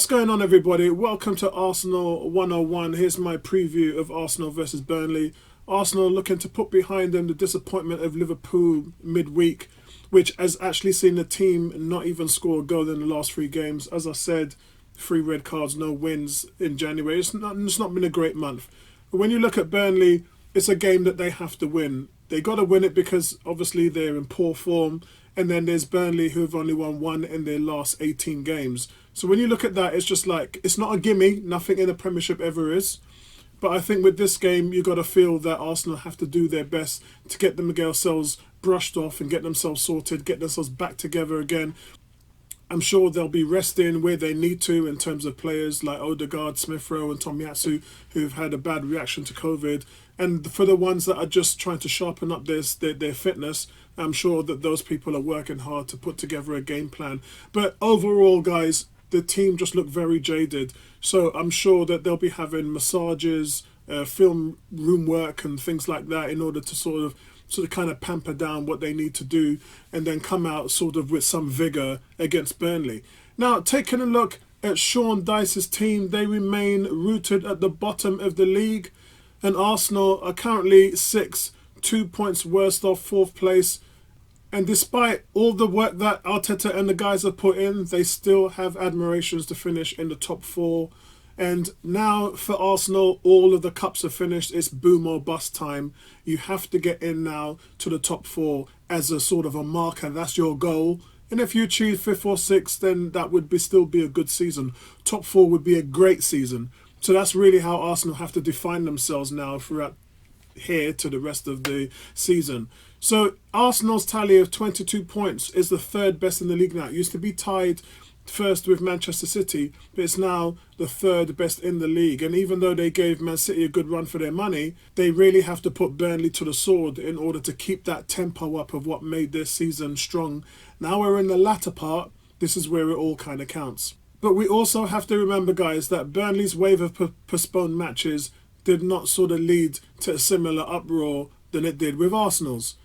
What's going on, everybody? Welcome to Arsenal 101. Here's my preview of Arsenal versus Burnley. Arsenal looking to put behind them the disappointment of Liverpool midweek, which has actually seen the team not even score a goal in the last three games. As I said, 3 red cards, no wins in January. It's not been a great month. But when you look at Burnley, it's a game that they have to win. They got to win it because obviously they're in poor form. And then there's Burnley, who have only won one in their last 18 games. So when you look at that, it's just like, it's not a gimme. Nothing in the Premiership ever is. But I think with this game, you got to feel that Arsenal have to do their best to get themselves brushed off and get themselves sorted, get themselves back together again. I'm sure they'll be resting where they need to in terms of players like Odegaard, Smith Rowe and Tomiyasu, who've had a bad reaction to COVID. And for the ones that are just trying to sharpen up their fitness, I'm sure that those people are working hard to put together a game plan. But overall, guys, the team just look very jaded. So I'm sure that they'll be having massages, film room work and things like that in order to sort of kind of pamper down what they need to do and then come out sort of with some vigour against Burnley. Now, taking a look at Sean Dyche's team, they remain rooted at the bottom of the league, and Arsenal are currently 2 points worse off 4th place. And despite all the work that Arteta and the guys have put in, they still have admirations to finish in the top 4. And now for Arsenal, all of the cups are finished. It's boom or bust time. You have to get in now to the top 4 as a sort of a marker. That's your goal. And if you achieve 5th or 6th, then that would still be a good season. Top 4 would be a great season. So that's really how Arsenal have to define themselves now throughout here to the rest of the season. So Arsenal's tally of 22 points is the 3rd best in the league now. It used to be tied first with Manchester City, but it's now the 3rd best in the league. And even though they gave Man City a good run for their money, they really have to put Burnley to the sword in order to keep that tempo up of what made this season strong. Now we're in the latter part. This is where it all kind of counts. But we also have to remember, guys, that Burnley's wave of postponed matches did not sort of lead to a similar uproar than it did with Arsenal's.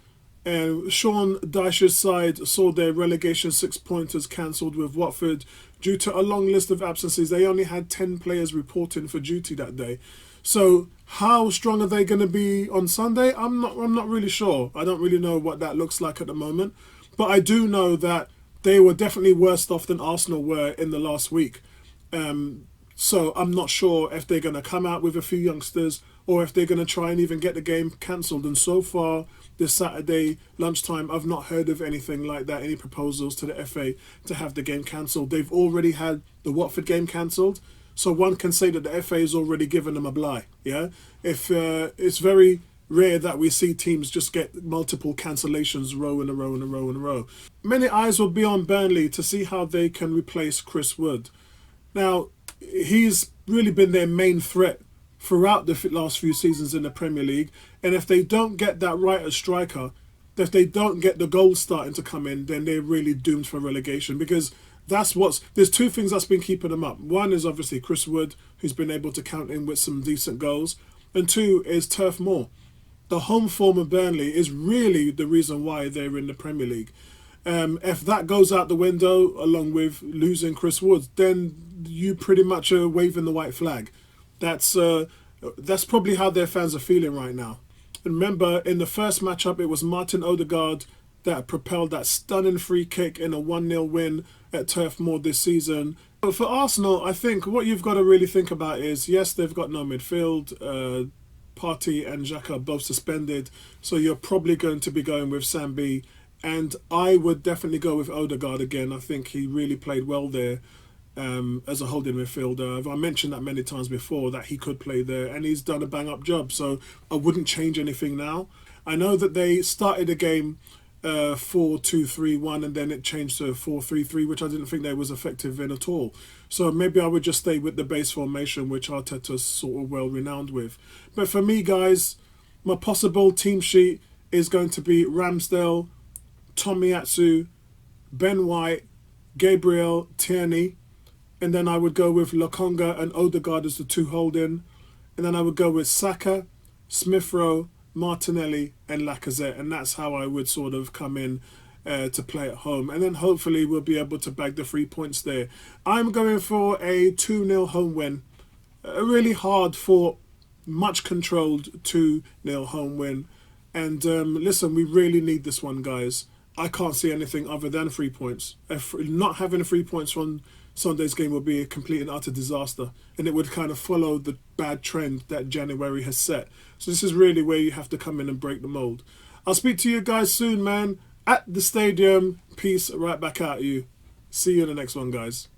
Sean Dyche's side saw their relegation 6-pointers cancelled with Watford due to a long list of absences. They only had 10 players reporting for duty that day. So how strong are they going to be on Sunday? I'm not really sure. I don't really know what that looks like at the moment. But I do know that they were definitely worse off than Arsenal were in the last week. So I'm not sure if they're going to come out with a few youngsters or if they're going to try and even get the game cancelled. And so far, this Saturday lunchtime, I've not heard of anything like that, any proposals to the FA to have the game cancelled. They've already had the Watford game cancelled, so one can say that the FA has already given them a bligh. Yeah, if it's very rare that we see teams just get multiple cancellations row in a row in a row in a row. Many eyes will be on Burnley to see how they can replace Chris Wood. Now, he's really been their main threat throughout the last few seasons in the Premier League. And if they don't get that right as striker, if they don't get the goals starting to come in, then they're really doomed for relegation. Because there's 2 things that's been keeping them up. One is obviously Chris Wood, who's been able to count in with some decent goals. And 2 is Turf Moor. The home form of Burnley is really the reason why they're in the Premier League. If that goes out the window, along with losing Chris Wood, then you pretty much are waving the white flag. That's probably how their fans are feeling right now. And remember, in the first matchup, it was Martin Odegaard that propelled that stunning free kick in a 1-0 win at Turf Moor this season. But for Arsenal, I think what you've got to really think about is, yes, they've got no midfield. Partey and Xhaka are both suspended, so you're probably going to be going with Sambi. And I would definitely go with Odegaard again. I think he really played well there as a holding midfielder. I mentioned that many times before that he could play there, and he's done a bang-up job. So I wouldn't change anything now. I know that they started the game 4-2-3-1, and then it changed to 4-3-3, which I didn't think they was effective in at all. So maybe I would just stay with the base formation, which Arteta's sort of well renowned with. But for me, guys, my possible team sheet is going to be Ramsdale, Tomiyasu, Ben White, Gabriel, Tierney, and then I would go with Lokonga and Odegaard as the 2 holding, and then I would go with Saka, Smith Rowe, Martinelli and Lacazette, and that's how I would sort of come in to play at home, and then hopefully we'll be able to bag the 3 points there. I'm going for a 2-0 home win. A really hard fought, much controlled 2-0 home win. And listen, we really need this one, guys. I can't see anything other than 3 points. Not having 3 points from Sunday's game would be a complete and utter disaster, and it would kind of follow the bad trend that January has set. So this is really where you have to come in and break the mold. I'll speak to you guys soon, man. At the stadium. Peace right back out of you. See you in the next one, guys.